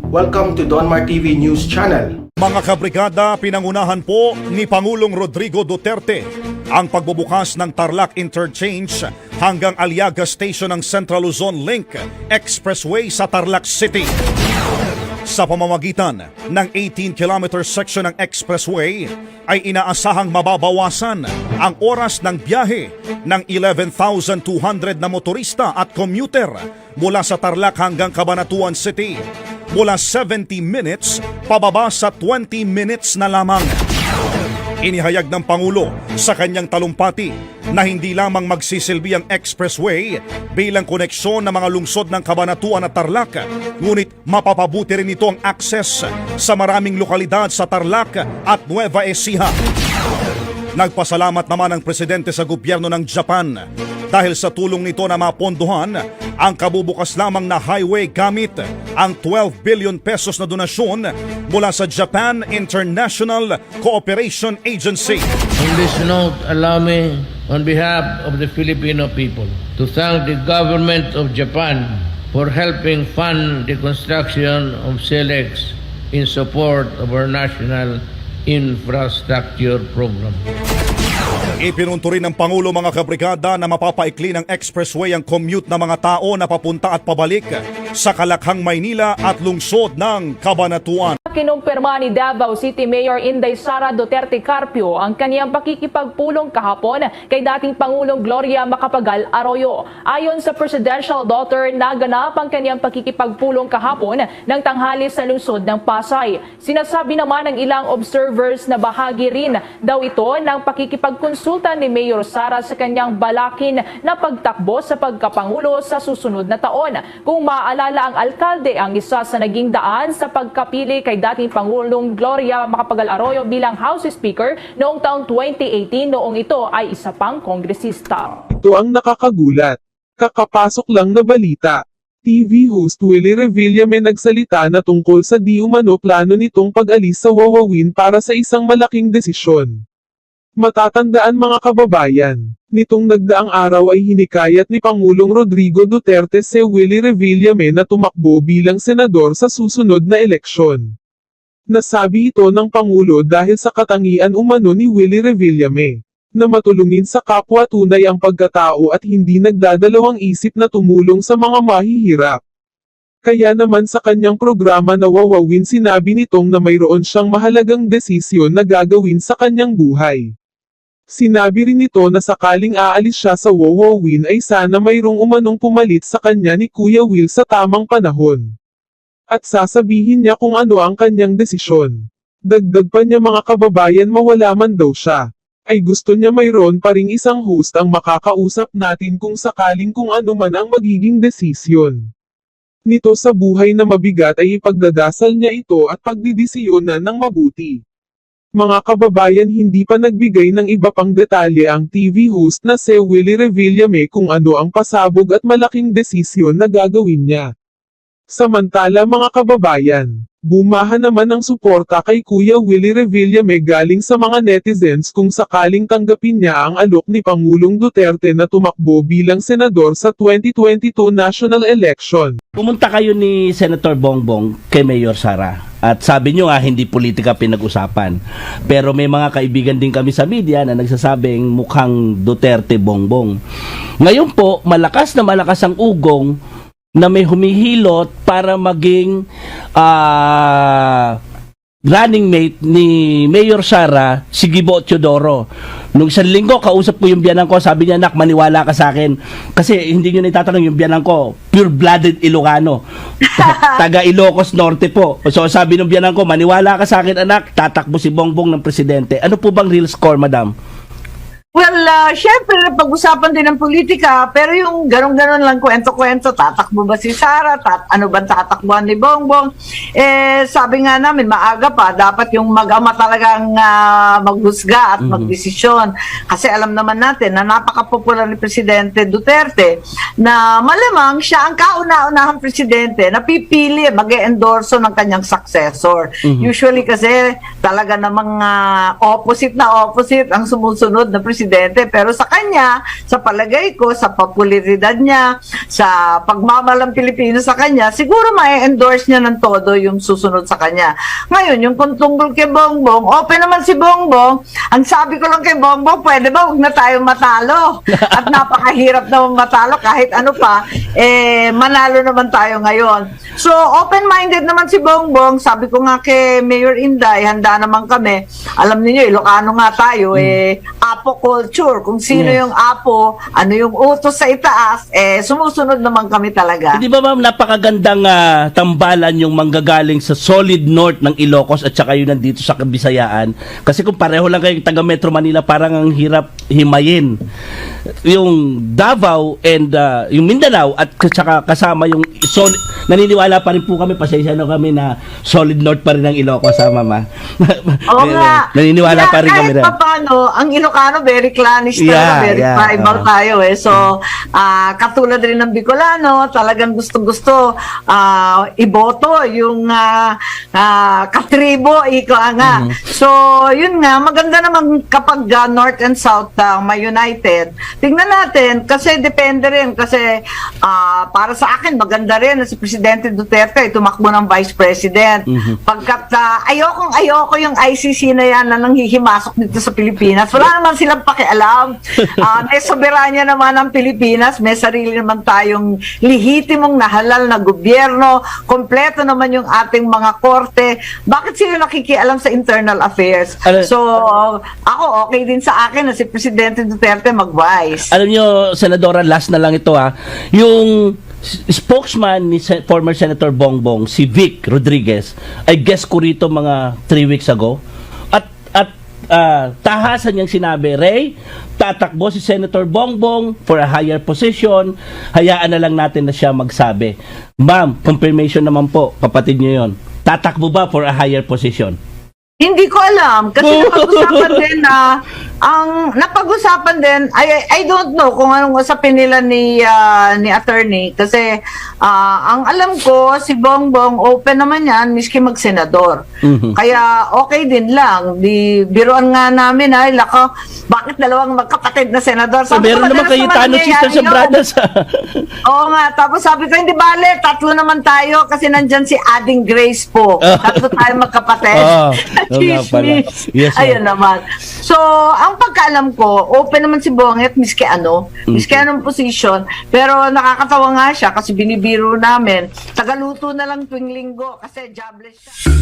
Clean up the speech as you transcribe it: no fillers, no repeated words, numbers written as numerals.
Welcome to Donmar TV News Channel. Mga kabrigada, pinangunahan po ni Pangulong Rodrigo Duterte ang pagbubukas ng Tarlac Interchange hanggang Aliaga Station ng Central Luzon Link Expressway sa Tarlac City. Sa pamamagitan ng 18-kilometer section ng expressway ay inaasahang mababawasan ang oras ng biyahe ng 11,200 na motorista at commuter mula sa Tarlac hanggang Cabanatuan City mula 70 minutes pababa sa 20 minutes na lamang. Inihayag ng Pangulo sa kanyang talumpati na hindi lamang magsisilbi ang expressway bilang koneksyon ng mga lungsod ng Cabanatuan at Tarlac, ngunit mapapabuti rin ito ang access sa maraming lokalidad sa Tarlac at Nueva Ecija. Nagpasalamat naman ang presidente sa gobyerno ng Japan dahil sa tulong nito na mapondohan ang kabubukas lamang na highway gamit ang 12 billion pesos na donasyon mula sa Japan International Cooperation Agency. On this note, allow me, on behalf of the Filipino people, to thank the government of Japan for helping fund the construction of SELEX in support of our national infrastructure program. Ipinunto rin ng Pangulo, mga kabrigada, na mapapaikli ng expressway ang commute ng mga tao na papunta at pabalik sa Kalakhang, Maynila at lungsod ng Cabanatuan. Kinumpirma ni Davao City Mayor Inday Sara Duterte Carpio ang kaniyang pakikipagpulong kahapon kay dating Pangulong Gloria Macapagal Arroyo. Ayon sa presidential daughter, naganap ang kaniyang pakikipagpulong kahapon ng tanghali sa lungsod ng Pasay. Sinasabi naman ng ilang observers na bahagi rin daw ito ng pakikipagkonsulta ni Mayor Sara sa kanyang balakin na pagtakbo sa pagkapangulo sa susunod na taon. Kung maaalala, ang alkalde ang isa sa naging daan sa pagkapili kay dating Pangulong Gloria Macapagal Arroyo bilang House Speaker noong taong 2018, noong ito ay isa pang kongresista. Ito ang nakakagulat. Kakapasok lang na balita. TV host Willie Revillame nagsalita na tungkol sa di umano plano nitong pag-alis sa Wawawin para sa isang malaking desisyon. Matatandaan, mga kababayan, nitong nagdaang araw ay hinikayat ni Pangulong Rodrigo Duterte si Willie Revillame na tumakbo bilang senador sa susunod na eleksyon. Nasabi ito ng Pangulo dahil sa katangian umano ni Willie Revillame na matulungin sa kapwa, tunay ang pagkatao at hindi nagdadalawang isip na tumulong sa mga mahihirap. Kaya naman sa kanyang programa na Wawawin, sinabi nitong na mayroon siyang mahalagang desisyon na gagawin sa kanyang buhay. Sinabi rin nito na sakaling aalis siya sa Wawawin ay sana mayroong umanong pumalit sa kanya ni Kuya Will sa tamang panahon. At sasabihin niya kung ano ang kanyang desisyon. Dagdag pa niya, mga kababayan, mawala man daw siya, ay gusto niya mayroon pa ring isang host ang makakausap natin kung sakaling kung ano man ang magiging desisyon nito sa buhay na mabigat ay ipagdadasal niya ito at pagdidesisyonan ng mabuti. Mga kababayan, hindi pa nagbigay ng iba pang detalye ang TV host na si Willie Revillame kung ano ang pasabog at malaking desisyon na gagawin niya. Samantala, mga kababayan, bumaha naman ang suporta kay Kuya Willie Revillame galing sa mga netizens kung sakaling tanggapin niya ang alok ni Pangulong Duterte na tumakbo bilang senador sa 2022 national election. Pumunta kayo ni Senator Bongbong kay Mayor Sara at sabi nyo nga hindi politika pinag-usapan. Pero may mga kaibigan din kami sa media na nagsasabing mukhang Duterte Bongbong. Ngayon po, malakas na malakas ang ugong na may humihilot para maging running mate ni Mayor Sara, si Gibo Teodoro. Nung isang linggo, kausap ko yung biyanan ko, sabi niya, "Nak, maniwala ka sa akin." Kasi hindi nyo naitatanong, yung biyanan ko, pure-blooded Ilocano. Taga Ilocos Norte po. So sabi ng biyanan ko, "Maniwala ka sa akin, anak, tatakbo si Bongbong ng presidente." Ano po bang real score, madam? Well, syempre, pag-usapan din ng politika, pero yung ganon-ganon lang kwento-kwento, tatakbo ba si Sara, ano ba tatakbuhan ni Bongbong? Sabi nga namin, maaga pa, dapat yung mag-ama talagang maghusga at magdesisyon. Kasi alam naman natin na napaka-popular ni Presidente Duterte, na malamang siya ang kauna-unahang presidente na pipili, mag-e-endorso ng kanyang successor. Usually kasi talaga namang opposite na opposite ang sumusunod na presidente presidente. Pero sa kanya, sa palagay ko, sa popularidad niya, sa pagmamalang Pilipino sa kanya, siguro ma-endorse niya ng todo yung susunod sa kanya. Ngayon, yung kung tungkol kay Bongbong, open naman si Bongbong. Ang sabi ko lang kay Bongbong, pwede ba huwag na tayo matalo? At napakahirap naman matalo kahit ano pa, manalo naman tayo ngayon. So, open-minded naman si Bongbong. Sabi ko nga kay Mayor Inday, handa naman kami. Alam niyo, Ilocano nga tayo, Apo culture. Kung sino yung Apo, ano yung utos sa itaas, sumusunod naman kami talaga. Hindi ba ma'am, napakagandang tambalan yung manggagaling sa solid north ng Ilocos at saka yun nandito sa Bisayaan. Kasi kung pareho lang kayong taga Metro Manila, parang ang hirap himayin. Yung Davao and yung Mindanao at saka kasama yung solid, naniniwala pa rin po kami, pasensya na kami na solid north pa rin ang Ilocos, mama. Oo nga. Naniniwala pa rin kami kahit na. pa paano, ang Ilocano, very clannish talaga, very tribal tayo So, katulad rin ng Bicolano, talagang gustong-gusto iboto yung katribo, ika nga. So, yun nga, maganda naman kapag North and South may united. Tingnan natin, kasi depende rin, kasi para sa akin, maganda rin na si Presidente Duterte ay tumakbo ng Vice President. Pagkat ayoko yung ICC na yan na nanghihimasok dito sa Pilipinas. Wala naman silang pakialam. May soberanya naman ang Pilipinas, may sarili naman tayong lihitimong nahalal na gobyerno, kompleto naman yung ating mga korte. Bakit sila nakikialam sa internal affairs? So, ako okay din sa akin na si Presidente Duterte mag-vice. Alam nyo, Senadora, last na lang ito yung spokesman ni former Senator Bongbong, si Vic Rodriguez, ay guest ko rito mga 3 weeks ago. At tahasan niyang sinabi, Ray, tatakbo si Senator Bongbong for a higher position, hayaan na lang natin na siya magsabi. Ma'am, confirmation naman po, kapatid niyo yon. Tatakbo ba for a higher position? Hindi ko alam kasi napag-usapan din napag-usapan din I don't know kung anong usapin nila ni attorney kasi ang alam ko si Bongbong open naman yan miski mag-senador. Kaya okay din lang. Biruan nga namin bakit dalawang magkapatid na senador? Sabi meron naman kayo Tano Sisters and Brothers. Oo nga, tapos sabi ko hindi bale, tatlo naman tayo kasi nandyan si Ading Grace po. Tatlo tayo magkapatid. Yes, ayun naman. So, ang pagkaalam ko, open naman si Bonget, miski anong position, pero nakakatawa nga siya kasi binibiro namin, tagaluto na lang tuwing linggo kasi jobless siya.